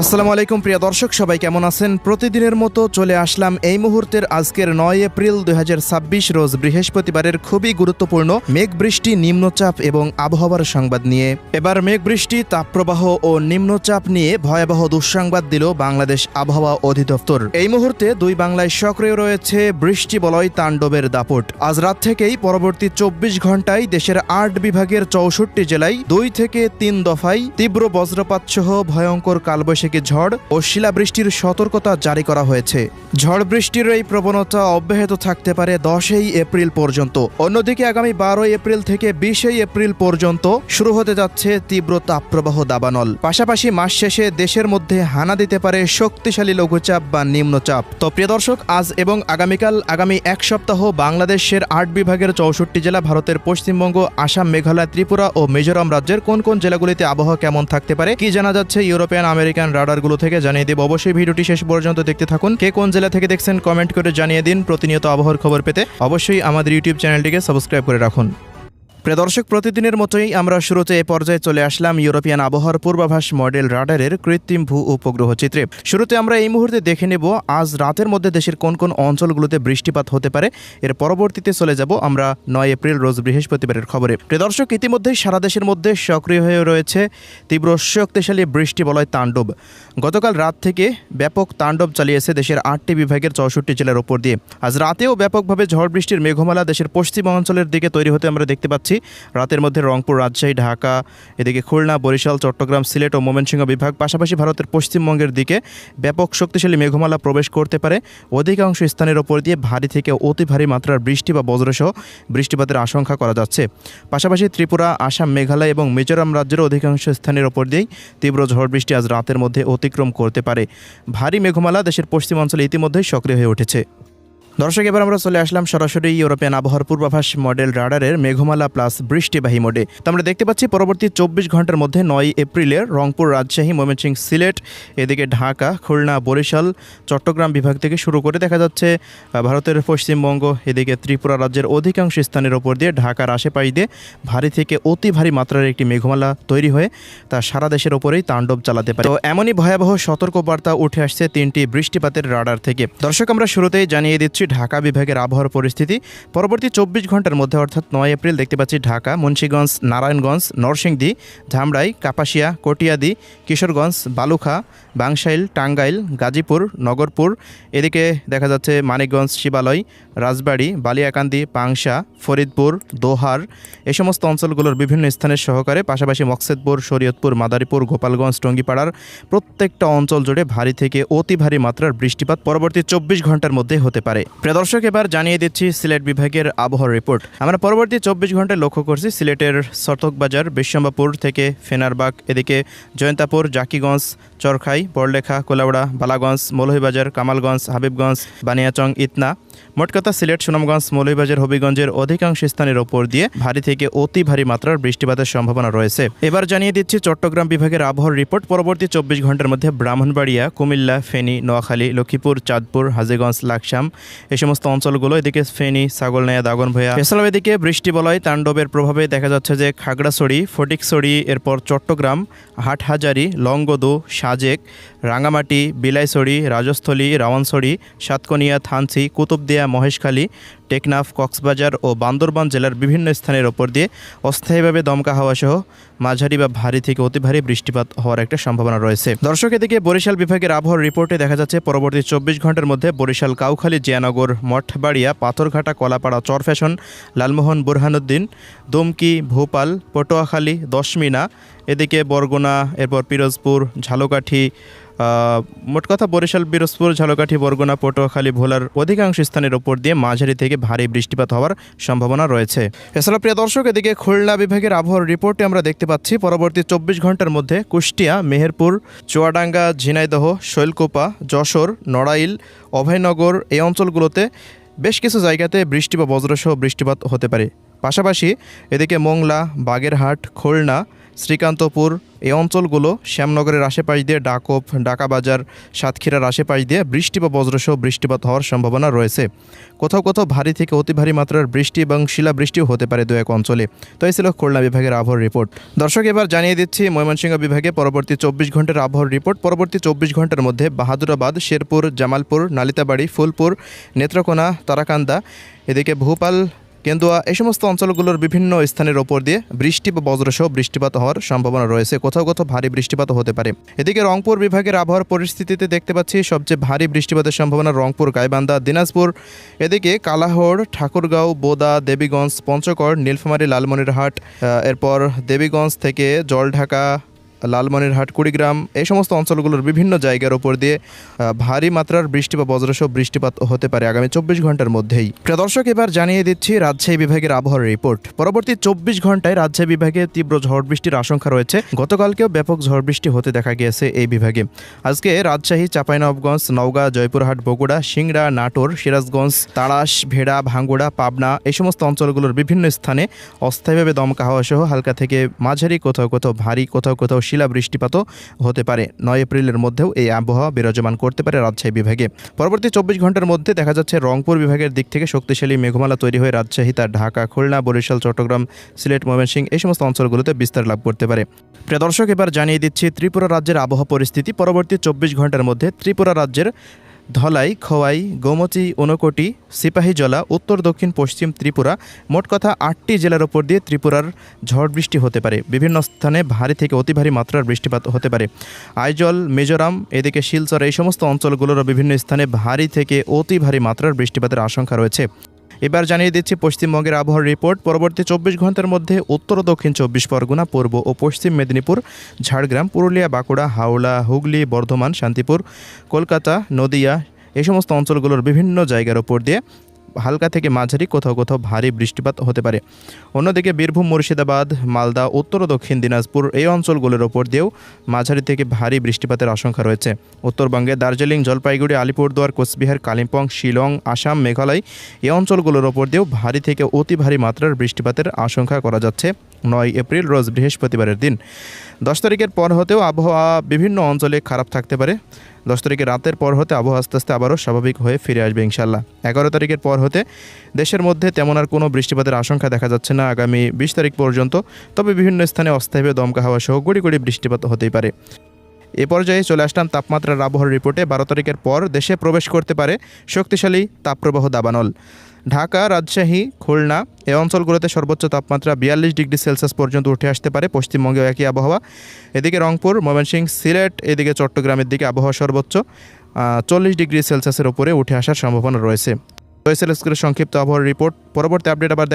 আসসালামু আলাইকুম প্রিয় দর্শক, সবাই কেমন আছেন? প্রতিদিনের মতো চলে আসলাম এই মুহূর্তের আজকের 9 এপ্রিল 2026 রোজ বৃহস্পতিবারের খুবই গুরুত্বপূর্ণ মেঘ বৃষ্টি, নিম্নচাপ এবং আবহাওয়ার সংবাদ নিয়ে। এবার মেঘ বৃষ্টি, তাপপ্রবাহ ও নিম্নচাপ নিয়ে ভয়াবহ দুঃসংবাদ দিল বাংলাদেশ আবহাওয়া অধিদপ্তর। এই মুহূর্তে দুই বাংলায় সক্রিয় রয়েছে বৃষ্টি বলয় তাণ্ডবের দাপট। আজ রাত থেকেই পরবর্তী 24 ঘন্টায় দেশের 8 বিভাগের 64 জেলায় 2 থেকে 3 দফায় তীব্র বজ্রপাত সহ ভয়ঙ্কর কালবৈশাখী ঝড় ও শিলাবৃষ্টির সতর্কতা জারি করা হয়েছে। ঝড় বৃষ্টির এই প্রবণতা অব্যাহত থাকতে পারে 10 এপ্রিল পর্যন্ত। অন্যদিকে আগামী 12 এপ্রিল থেকে 20 এপ্রিল পর্যন্ত শুরু হতে যাচ্ছে তীব্র তাপপ্রবাহ দাবানল। পাশাপাশি মাস শেষে দেশের মধ্যে হানা দিতে পারে শক্তিশালী লঘুচাপ বা নিম্নচাপ। তো প্রিয় দর্শক, আজ এবং আগামীকাল, আগামী এক সপ্তাহ বাংলাদেশের 8 বিভাগের 64 জেলা, ভারতের পশ্চিমবঙ্গ, আসাম, মেঘালয়, ত্রিপুরা ও মিজোরাম রাজ্যের কোন কোন জেলাগুলিতে আবহাওয়া কেমন থাকতে পারে, কি জানা যাচ্ছে ইউরোপিয়ান আমেরিকান রাডারগুলো থেকে জানিয়ে দেব। অবশ্যই ভিডিওটি শেষ পর্যন্ত দেখতে থাকুন। কে কোন জেলা থেকে দেখছেন কমেন্ট করে জানিয়ে দিন। প্রতিনিয়ত আবহাওয়ার খবর পেতে অবশ্যই আমাদের ইউটিউব চ্যানেলটিকে সাবস্ক্রাইব করে রাখুন। প্রিয় দর্শক, প্রতিদিনের মতোই আমরা শুরুতে এ পর্যায়ে চলে আসলাম ইউরোপিয়ান আবহাওয়ার পূর্বাভাস মডেল রাডারের কৃত্রিম ভূ উপগ্রহ চিত্রে। শুরুতে আমরা এই মুহূর্তে দেখে নেব আজ রাতের মধ্যে দেশের কোন কোন অঞ্চলগুলোতে বৃষ্টিপাত হতে পারে। এর পরবর্তীতে চলে যাব আমরা 9 এপ্রিল রোজ বৃহস্পতিবারের খবরে। প্রিয় দর্শক, ইতিমধ্যেই সারা দেশের মধ্যে সক্রিয় হয়ে রয়েছে তীব্র শক্তিশালী বৃষ্টি বলয় তাণ্ডব। গতকাল রাত থেকে ব্যাপক তাণ্ডব চালিয়েছে দেশের 8টি বিভাগের 64 জেলার ওপর দিয়ে। আজ রাতেও ব্যাপকভাবে ঝড় বৃষ্টির মেঘমালা দেশের পশ্চিম অঞ্চলের দিকে তৈরি হতে আমরা দেখতে পাচ্ছি। রাতের মধ্যে রংপুর, রাজশাহী, ঢাকা, এদিকে খুলনা, বরিশাল, চট্টগ্রাম, সিলেট ও ময়মনসিংহ বিভাগ, পাশাপাশি ভারতের পশ্চিমবঙ্গের দিকে ব্যাপক শক্তিশালী মেঘমালা প্রবেশ করতে পারে। অধিকাংশ স্থানের ওপর দিয়ে ভারী থেকে অতি ভারী মাত্রার বৃষ্টি বা বজ্রসহ বৃষ্টিপাতের আশঙ্কা করা যাচ্ছে। পাশাপাশি ত্রিপুরা, আসাম, মেঘালয় এবং মিজোরাম রাজ্যের অধিকাংশ স্থানের ওপর দিয়েই তীব্র ঝড় বৃষ্টি আজ রাতের মধ্যে অতিক্রম করতে পারে। ভারী মেঘমালা দেশের পশ্চিম অঞ্চলে ইতিমধ্যেই সক্রিয় হয়ে উঠেছে। দর্শক, এবার আমরা চলে আসলাম সরাসরি ইউরোপিয়ান আবহাওয়ার পূর্বাভাস মডেল রাডারের মেঘমালা প্লাস বৃষ্টিবাহী মোডে। তো আমরা দেখতে পাচ্ছি পরবর্তী 24 ঘন্টার মধ্যে 9 এপ্রিলের রংপুর, রাজশাহী, ময়মনসিংহ, সিলেট, এদিকে ঢাকা, খুলনা, বরিশাল, চট্টগ্রাম বিভাগ থেকে শুরু করে দেখা যাচ্ছে ভারতের পশ্চিমবঙ্গ, এদিকে ত্রিপুরা রাজ্যের অধিকাংশ স্থানের ওপর দিয়ে ঢাকার আশেপাশ দিয়ে ভারী থেকে অতি ভারী মাত্রার একটি মেঘমালা তৈরি হয়ে তা সারা দেশের ওপরেই তাণ্ডব চালাতে পারে। তো এমনই ভয়াবহ সতর্কবার্তা উঠে আসছে 3টি বৃষ্টিপাতের রাডার থেকে। দর্শক, আমরা শুরুতেই জানিয়ে দিচ্ছি ঢাকা বিভাগের আবহাওয়ার পরিস্থিতি। পরবর্তী 24 ঘন্টার মধ্যে অর্থাৎ 9 এপ্রিল দেখতে পাচ্ছি ঢাকা, মুন্সিগঞ্জ, নারায়ণগঞ্জ, নরসিংদী, ধামরাই, কাপাসিয়া, কটিয়াদি, কিশোরগঞ্জ, বালুখা, বাংশাইল, টাঙ্গাইল, গাজীপুর, নগরপুর, এদিকে দেখা যাচ্ছে মানিকগঞ্জ, শিবালয়, রাজবাড়ী, বালিয়াকান্দি, পাংশা, ফরিদপুর, দোহার, এই সমস্ত অঞ্চলগুলোর বিভিন্ন স্থানের সহকারে, পাশাপাশি মকসেদপুর, শরীয়তপুর, মাদারীপুর, গোপালগঞ্জ, টঙ্গীপাড়ার প্রত্যেকটা অঞ্চল জুড়ে ভারী থেকে অতি ভারী মাত্রার বৃষ্টিপাত পরবর্তী 24 ঘন্টার মধ্যে হতে পারে। প্রিয় দর্শক, এবার জানিয়ে দিচ্ছি সিলেট বিভাগের আবহাওয়ার রিপোর্ট। আমরা পরবর্তী 24 ঘন্টায় লক্ষ্য করছি সিলেটের সতকবাজার, বিশ্বম্বাপুর থেকে ফেনারবাগ, এদিকে জয়ন্তাপুর, জাকিগঞ্জ, চরখাই, বড়লেখা, কোলাউড়া, বালাগঞ্জ, মৌলভীবাজার, কামালগঞ্জ, হাবিবগঞ্জ, বানিয়াচং, ইতনা, মোট কথা সিলেট, সুনামগঞ্জ, মৌলভীবাজার, হবিগঞ্জের অধিকাংশ স্থানের ওপর দিয়ে ভারী থেকে অতি ভারী মাত্রার বৃষ্টিপাতের সম্ভাবনা রয়েছে। এবার জানিয়ে দিচ্ছি চট্টগ্রাম বিভাগের আবহাওয়ার রিপোর্ট। পরবর্তী 24 ঘন্টার মধ্যে ব্রাহ্মণবাড়িয়া, কুমিল্লা, ফেনী, নোয়াখালী, লক্ষ্মীপুর, চাঁদপুর, হাজীগঞ্জ, লাকসাম, এই সমস্ত অঞ্চলগুলো, এদিকে ফেনী, ছাগলনাইয়া, দাগনভূঞা, এছাড়াও এদিকে বৃষ্টি বলয় তাণ্ডবের প্রভাবে দেখা যাচ্ছে যে খাগড়াছড়ি, ফটিকছড়ি, এরপর চট্টগ্রাম, হাটহাজারী, লংগদু, সাজেক, রাঙামাটি, বিলাইছড়ি, রাজস্থলী, রাওয়ানছড়ি, সাতকনিয়া, থানচি, কুতুবদিয়া, মহেশখালী, টেকনাফ, কক্সবাজার ও বান্দরবান জেলার বিভিন্ন স্থানের ওপর দিয়ে অস্থায়ীভাবে দমকা হাওয়া সহ মাঝারি বা ভারী থেকে অতি ভারী বৃষ্টিপাত হওয়ার একটা সম্ভাবনা রয়েছে। দর্শক, এদিকে বরিশাল বিভাগের আবহাওয়ার রিপোর্টে দেখা যাচ্ছে পরবর্তী 24 ঘন্টার মধ্যে বরিশাল, কাউখালী, জিয়ানগর, মঠবাড়িয়া, পাথরঘাটা, কলাপাড়া, চরফ্যাশন, লালমোহন, বুরহানুদ্দিন, দুমকি, ভোপাল, পটুয়াখালী, দশমিনা, এদিকে বরগুনা, এরপর পিরোজপুর, ঝালকাঠি, মোট কথা বরিশাল, পিরোজপুর, ঝালকাঠি, বরগুনা, পটুয়াখালী, ভোলার অধিকাংশ স্থানের ওপর দিয়ে মাঝারি থেকে ভারী বৃষ্টিপাত হওয়ার সম্ভাবনা রয়েছে। এছাড়া প্রিয় দর্শক, এদিকে খুলনা বিভাগের আবহাওয়ার রিপোর্টে আমরা দেখতে পাচ্ছি পরবর্তী 24 ঘন্টার মধ্যে কুষ্টিয়া, মেহেরপুর, চুয়াডাঙ্গা, ঝিনাইদহ, শৈলকুপা, যশোর, নড়াইল, অভয়নগর, এই অঞ্চলগুলোতে বেশ কিছু জায়গাতে বৃষ্টি বা বজ্রসহ বৃষ্টিপাত হতে পারে। পাশাপাশি এদিকে মোংলা, বাগেরহাট, খুলনা, শ্রীকান্তপুর এই অঞ্চলগুলো, শ্যামনগরের আশেপাশ দিয়ে ডাকোপ, ঢাকা বাজার, সাতক্ষীরার আশেপাশ দিয়ে বৃষ্টি বা বজ্রসহ বৃষ্টিপাত হওয়ার সম্ভাবনা রয়েছে। কোথাও কোথাও ভারী থেকে অতি ভারী মাত্রার বৃষ্টি এবং শিলাবৃষ্টিও হতে পারে দু এক অঞ্চলে। তো এই ছিল খুলনা বিভাগের আবহাওয়ার রিপোর্ট। দর্শক, এবার জানিয়ে দিচ্ছি ময়মনসিংহ বিভাগে পরবর্তী 24 ঘন্টার আবহাওয়ার রিপোর্ট। পরবর্তী 24 ঘন্টার মধ্যে বাহাদুরাবাদ, শেরপুর, জামালপুর, নালিতাবাড়ি, ফুলপুর, নেত্রকোনা, তারাকান্দা, এদিকে ভোপাল, কেন্দুয়া এই সমস্ত অঞ্চলগুলোর বিভিন্ন স্থানের ওপর দিয়ে বৃষ্টি বা বজ্রসহ বৃষ্টিপাত হওয়ার সম্ভাবনা রয়েছে। কোথাও কোথাও ভারী বৃষ্টিপাত হতে পারে। এদিকে রংপুর বিভাগের আবহাওয়ার পরিস্থিতিতে দেখতে পাচ্ছি সবচেয়ে ভারী বৃষ্টিপাতের সম্ভাবনা রংপুর, গাইবান্ধা, দিনাজপুর, এদিকে কালাহড়, ঠাকুরগাঁও, বোদা, দেবীগঞ্জ, পঞ্চগড়, নীলফামারী, লালমনিরহাট, এরপর দেবীগঞ্জ থেকে জলঢাকা, লালমনিরহাট, কুড়িগ্রাম এই সমস্ত অঞ্চলগুলোর বিভিন্ন জায়গার ওপর দিয়ে ভারী মাত্রার বৃষ্টি বা বজ্রসহ বৃষ্টিপাত হতে পারে আগামী 24 ঘন্টার মধ্যেই। প্রিয় দর্শক, এবার জানিয়ে দিচ্ছি রাজশাহী বিভাগের আবহাওয়ার রিপোর্ট। পরবর্তী 24 ঘন্টায় রাজশাহী বিভাগে তীব্র ঝড় বৃষ্টির আশঙ্কা রয়েছে। গতকালকেও ব্যাপক ঝড় বৃষ্টি হতে দেখা গিয়েছে এই বিভাগে। আজকে রাজশাহী, চাঁপাইনবাবগঞ্জ, নওগাঁ, জয়পুরহাট, বগুড়া, সিংড়া, নাটোর, সিরাজগঞ্জ, তাড়াশ, ভেড়া, ভাঙ্গুড়া, পাবনা এই সমস্ত অঞ্চলগুলোর বিভিন্ন স্থানে অস্থায়ীভাবে দমকা হাওয়া সহ হালকা থেকে মাঝারি, কোথাও কোথাও ভারী, কোথাও কোথাও শিলা বৃষ্টিপাতও হতে পারে। 9 এপ্রিলের মধ্যেও এই আবহাওয়া বিরাজমান করতে পারে রাজশাহী বিভাগে। পরবর্তী 24 ঘন্টার মধ্যে দেখা যাচ্ছে রংপুর বিভাগের দিক থেকে শক্তিশালী মেঘমালা তৈরি হয়ে রাজশাহী, তার ঢাকা, খুলনা, বরিশাল, চট্টগ্রাম, সিলেট, ময়মনসিংহ এই সমস্ত অঞ্চলগুলোতে বিস্তার লাভ করতে পারে। প্রিয় দর্শক, এবার জানিয়ে দিচ্ছি ত্রিপুরা রাজ্যের আবহাওয়া পরিস্থিতি। পরবর্তী 24 ঘন্টার মধ্যে ত্রিপুরা রাজ্যের ধলাই, খোয়াই, গোমতী, ঊনকোটি, সিপাহীজলা, উত্তর, দক্ষিণ, পশ্চিম ত্রিপুরা মোট কথা 8টি জেলার ওপর দিয়ে ত্রিপুরার ঝড় বৃষ্টি হতে পারে। বিভিন্ন স্থানে ভারী থেকে অতি ভারী মাত্রার বৃষ্টিপাত হতে পারে। আইজল, মিজোরাম, এদিকে শিলচর এই সমস্ত অঞ্চলগুলোর বিভিন্ন স্থানে ভারী থেকে অতি ভারী মাত্রার বৃষ্টিপাতের আশঙ্কা রয়েছে। এবার জানিয়ে দিচ্ছি পশ্চিমবঙ্গের আবহাওয়ার রিপোর্ট। পরবর্তী 24 ঘন্টার মধ্যে উত্তর ও দক্ষিণ 24 পরগনা, পূর্ব ও পশ্চিম মেদিনীপুর, ঝাড়গ্রাম, পুরুলিয়া, বাঁকুড়া, হাওড়া, হুগলি, বর্ধমান, শান্তিপুর, কলকাতা, নদিয়া এই সমস্ত অঞ্চলগুলোর বিভিন্ন জায়গার ওপর দিয়ে হালকা থেকে মাঝারি, কোথাও কোথাও ভারী বৃষ্টিপাত হতে পারে। অন্যদিকে বীরভূম, মুর্শিদাবাদ, মালদা, উত্তর ও দক্ষিণ দিনাজপুর এই অঞ্চলগুলোর ওপর দিয়েও মাঝারি থেকে ভারী বৃষ্টিপাতের আশঙ্কা রয়েছে। উত্তরবঙ্গে দার্জিলিং, জলপাইগুড়ি, আলিপুরদুয়ার, কোচবিহার, কালিম্পং, শিলং, আসাম, মেঘালয় এই অঞ্চলগুলোর ওপর দিয়েও ভারী থেকে অতি ভারী মাত্রার বৃষ্টিপাতের আশঙ্কা করা যাচ্ছে 9 এপ্রিল রোজ বৃহস্পতিবারের দিন। 10 তারিখের পর হতেও আবহাওয়া বিভিন্ন অঞ্চলে খারাপ থাকতে পারে। 10 তারিখের রাতের পর হতে আবহাওয়া আস্তে আস্তে আবারও স্বাভাবিক হয়ে ফিরে আসবে ইনশাল্লাহ। 11 তারিখের পর হতে দেশের মধ্যে তেমন আর কোনো বৃষ্টিপাতের আশঙ্কা দেখা যাচ্ছে না আগামী 20 তারিখ পর্যন্ত। তবে বিভিন্ন স্থানে অস্থায়ীভাবে দমকা হাওয়া সহ গুড়ি গুড়ি বৃষ্টিপাত হতেই পারে। এ পর্যায়ে চলে আসলাম তাপমাত্রার আবহাওয়ার রিপোর্টে। 12 তারিখের পর দেশে প্রবেশ করতে পারে শক্তিশালী তাপপ্রবাহ দাবানল। ঢাকা, রাজশাহী, খুলনা এই অঞ্চলগুলোতে সর্বোচ্চ তাপমাত্রা 42 ডিগ্রি সেলসিয়াস পর্যন্ত উঠে আসতে পারে। পশ্চিমবঙ্গেও একই আবহাওয়া। এদিকে রংপুর, ময়মনসিংহ, সিলেট, এদিকে চট্টগ্রামের দিকে আবহাওয়া সর্বোচ্চ 40 ডিগ্রি সেলসিয়াসের উপরে উঠে আসার সম্ভাবনা রয়েছে। তো এই ছিল আজকের সংক্ষিপ্ত আবহাওয়ার রিপোর্ট। পরবর্তী আপডেট আবার